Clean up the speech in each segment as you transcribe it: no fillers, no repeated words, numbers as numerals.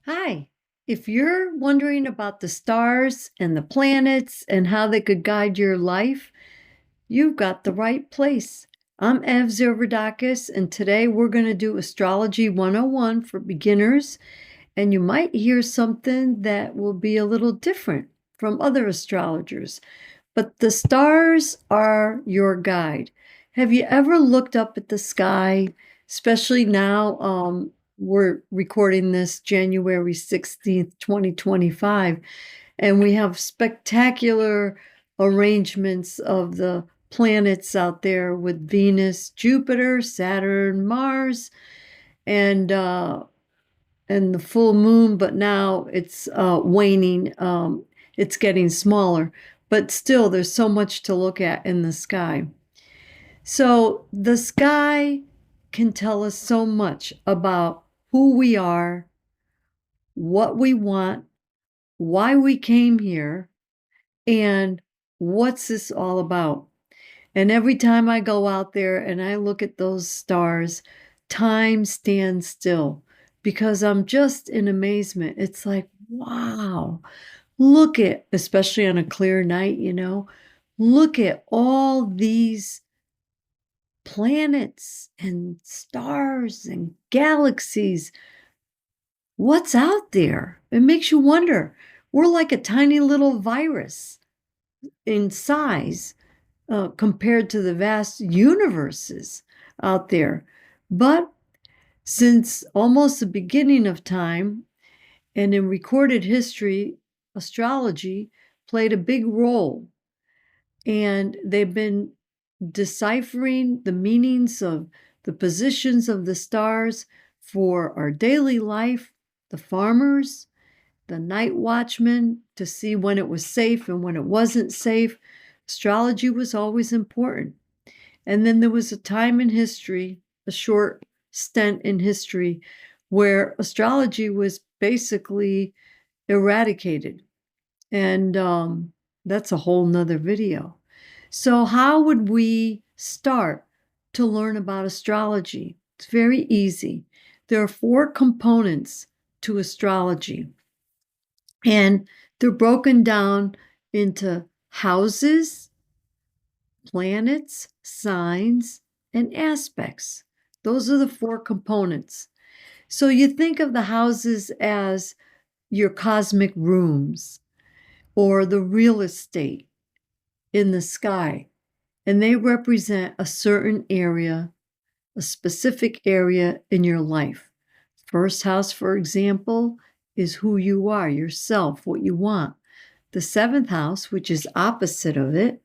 Hi. If you're wondering about the stars and the planets and how they could guide your life, you've got the right place. I'm Ev Zervoudakis, and today we're going to do Astrology 101 for beginners. And you might hear something that will be a little different from other astrologers. But the stars are your guide. Have you ever looked up at the sky, especially now? We're recording this January 16th, 2025, and we have spectacular arrangements of the planets out there with Venus, Jupiter, Saturn, Mars, and uh, and the full moon, but now it's waning. It's getting smaller, but still, there's so much to look at in the sky. So, the sky can tell us so much about who we are, what we want, why we came here, and what's this all about. And every time I go out there and I look at those stars, time stands still because I'm just in amazement. It's like, wow, look at, especially on a clear night, look at all these planets and stars and galaxies. What's out there? It makes you wonder. We're like a tiny little virus in size compared to the vast universes out there. But since almost the beginning of time and in recorded history, astrology played a big role. And they've been deciphering the meanings of the positions of the stars for our daily life, the farmers, the night watchmen, to see when it was safe and when it wasn't safe. Astrology was always important. And then there was a time in history, a short stint in history, where astrology was basically eradicated. And that's a whole nother video. So, how would we start to learn about astrology? It's very easy. There are four components to astrology, and they're broken down into houses, planets, signs, and aspects. Those are the four components. So you think of the houses as your cosmic rooms or the real estate in the sky, and they represent a certain area, a specific area in your life. First house, for example, is who you are, yourself, what you want. The seventh house, which is opposite of it,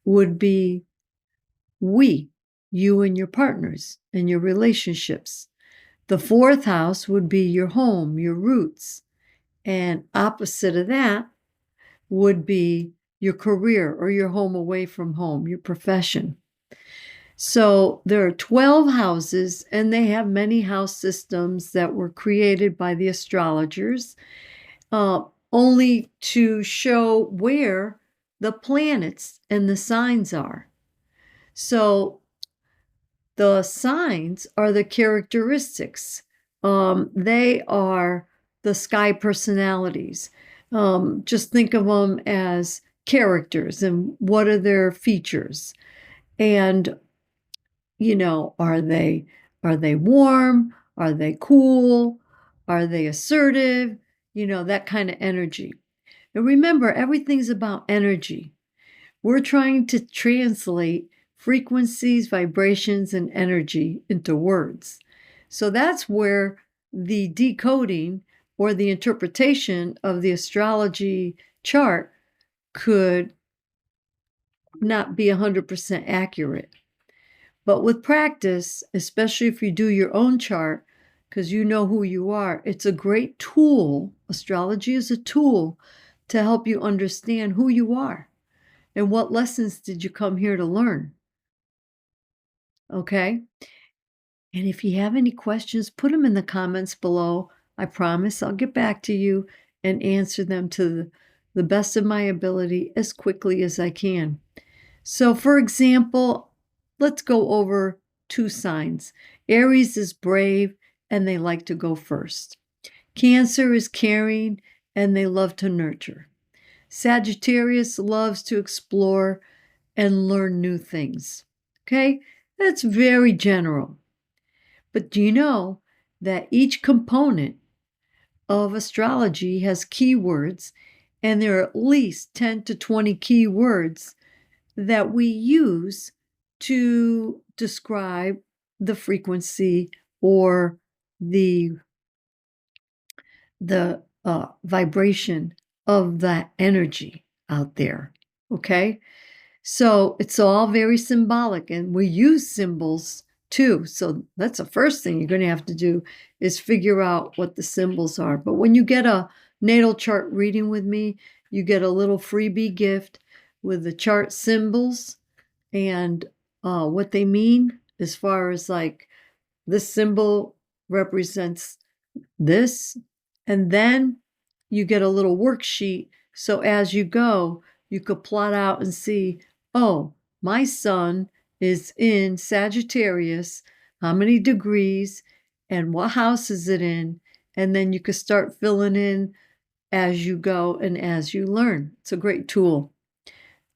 would be we, you and your partners and your relationships. The fourth house would be your home, your roots. And opposite of that would be your career or your home away from home, your profession. So there are 12 houses, and they have many house systems that were created by the astrologers, only to show where the planets and the signs are. So the signs are the characteristics. They are the sky personalities. Just think of them as characters and what are their features. And are they warm? Are they cool? Are they assertive? That kind of energy. And remember, everything's about energy. We're trying to translate frequencies, vibrations, and energy into words. So that's where the decoding or the interpretation of the astrology chart could not be 100% accurate. But with practice, especially if you do your own chart, because you know who you are, it's a great tool. Astrology is a tool to help you understand who you are and what lessons did you come here to learn. Okay? And if you have any questions, put them in the comments below. I promise I'll get back to you and answer them to the best of my ability as quickly as I can. So, for example, let's go over two signs. Aries is brave and they like to go first. Cancer is caring and they love to nurture. Sagittarius loves to explore and learn new things. Okay? That's very general. But do you know that each component of astrology has keywords, and there are at least 10 to 20 keywords that we use to describe the frequency or the vibration of that energy out there. Okay? So it's all very symbolic, and we use symbols too. So that's the first thing you're going to have to do is figure out what the symbols are. But when you get a natal chart reading with me, you get a little freebie gift with the chart symbols and what they mean, as far as like this symbol represents this. And then you get a little worksheet. So as you go, you could plot out and see, oh, my sun is in Sagittarius, how many degrees, and what house is it in? And then you could start filling in as you go and as you learn. It's a great tool.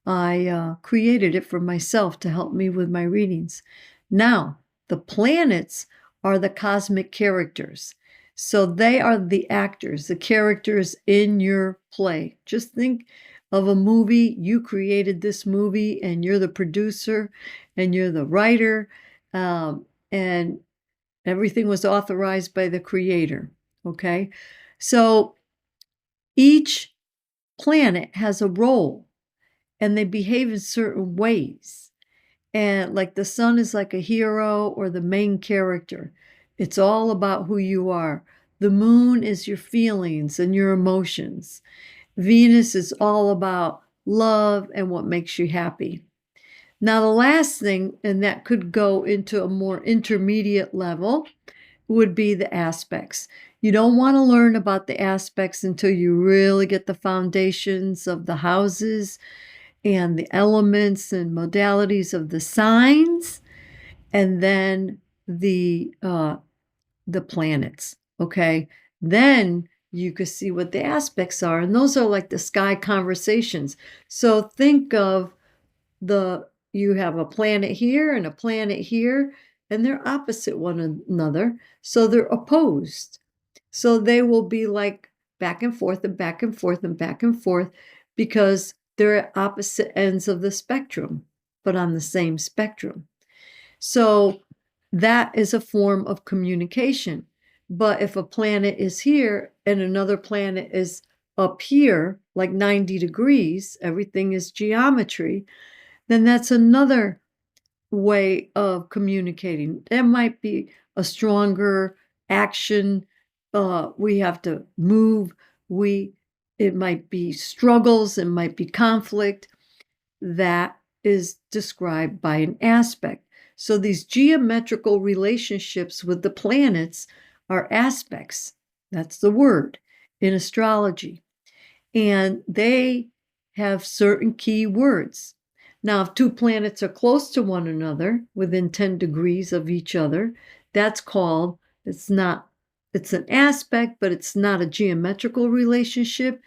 I created it for myself to help me with my readings. Now, the planets are the cosmic characters. So they are the actors, the characters in your play. Just think of a movie. You created this movie and you're the producer and you're the writer, and everything was authorized by the creator. Okay? So each planet has a role and they behave in certain ways. And like the sun is like a hero or the main character. It's all about who you are. The moon is your feelings and your emotions. Venus is all about love and what makes you happy. Now, the last thing, and that could go into a more intermediate level, would be the aspects. You don't want to learn about the aspects until you really get the foundations of the houses and the elements and modalities of the signs, and then the planets. Okay, then you can see what the aspects are, and those are like the sky conversations. So think of you have a planet here and a planet here, and they're opposite one another, so they're opposed. So they will be like back and forth and back and forth and back and forth because they're at opposite ends of the spectrum, but on the same spectrum. So that is a form of communication. But if a planet is here and another planet is up here, like 90 degrees, everything is geometry, then that's another way of communicating. There might be a stronger action. We have to move. It might be struggles. It might be conflict. That is described by an aspect. So these geometrical relationships with the planets are aspects. That's the word in astrology. And they have certain key words. Now, if two planets are close to one another, within 10 degrees of each other, that's called, it's an aspect, but it's not a geometrical relationship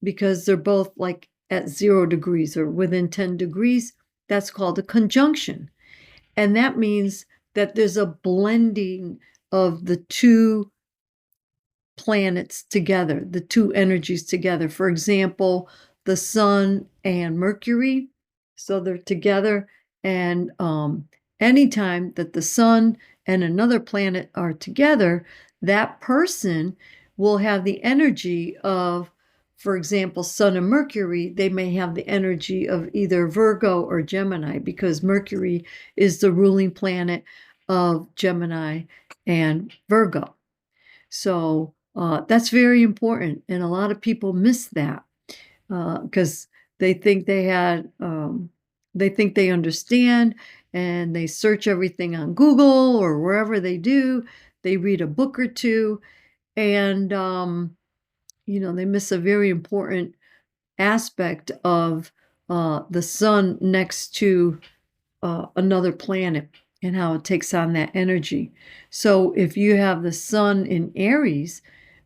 because they're both like at 0 degrees or within 10 degrees. That's called a conjunction. And that means that there's a blending of the two planets together, the two energies together. For example, the sun and Mercury. So they're together, and anytime that the sun and another planet are together, that person will have the energy of, for example, Sun and Mercury. They may have the energy of either Virgo or Gemini because Mercury is the ruling planet of Gemini and Virgo. So that's very important, and a lot of people miss that because they think they think they understand, and they search everything on Google or wherever they do. They read a book or two, and they miss a very important aspect of the sun next to another planet and how it takes on that energy. So if you have the sun in Aries,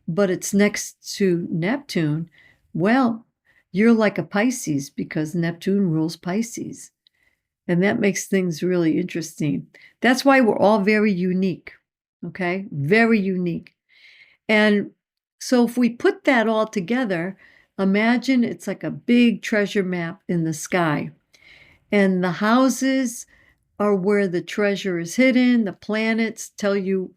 but it's next to Neptune, well, you're like a Pisces because Neptune rules Pisces. And that makes things really interesting. That's why we're all very unique, okay? Very unique. And so if we put that all together, imagine it's like a big treasure map in the sky. And the houses are where the treasure is hidden. The planets tell you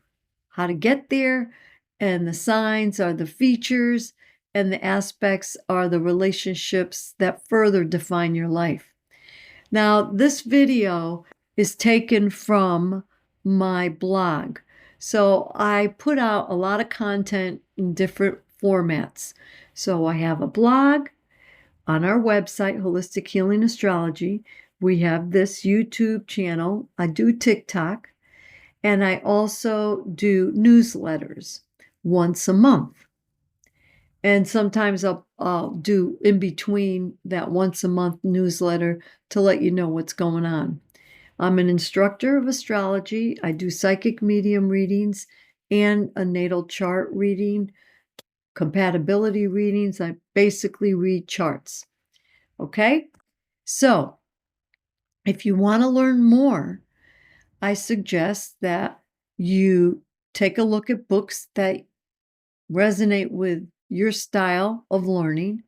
how to get there. And the signs are the features. And the aspects are the relationships that further define your life. Now, this video is taken from my blog. So I put out a lot of content in different formats. So I have a blog on our website, Holistic Healing Astrology. We have this YouTube channel. I do TikTok. And I also do newsletters once a month. And sometimes I'll do in between that once a month newsletter to let you know what's going on. I'm an instructor of astrology. I do psychic medium readings and a natal chart reading, compatibility readings. I basically read charts. Okay? So, if you want to learn more, I suggest that you take a look at books that resonate with your style of learning.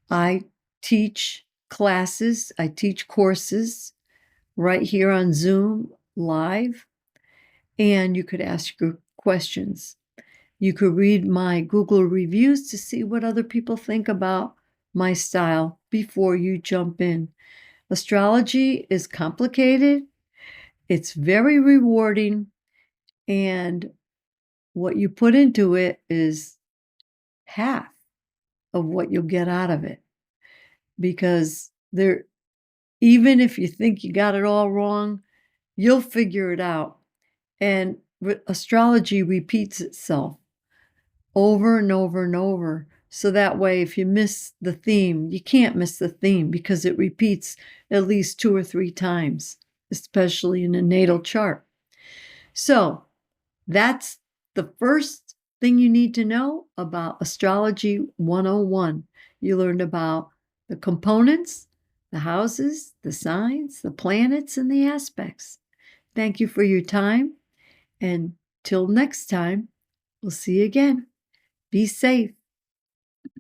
I teach classes, I teach courses right here on Zoom live, and you could ask your questions. You could read my Google reviews to see what other people think about my style before you jump in. Astrology is complicated, it's very rewarding, and what you put into it is half of what you'll get out of it. Because even if you think you got it all wrong, you'll figure it out. And astrology repeats itself over and over and over. So that way, if you miss the theme, you can't miss the theme because it repeats at least 2 or 3 times, especially in a natal chart. So that's the first thing you need to know about Astrology 101. You learned about the components, the houses, the signs, the planets, and the aspects. Thank you for your time. And till next time, we'll see you again. Be safe.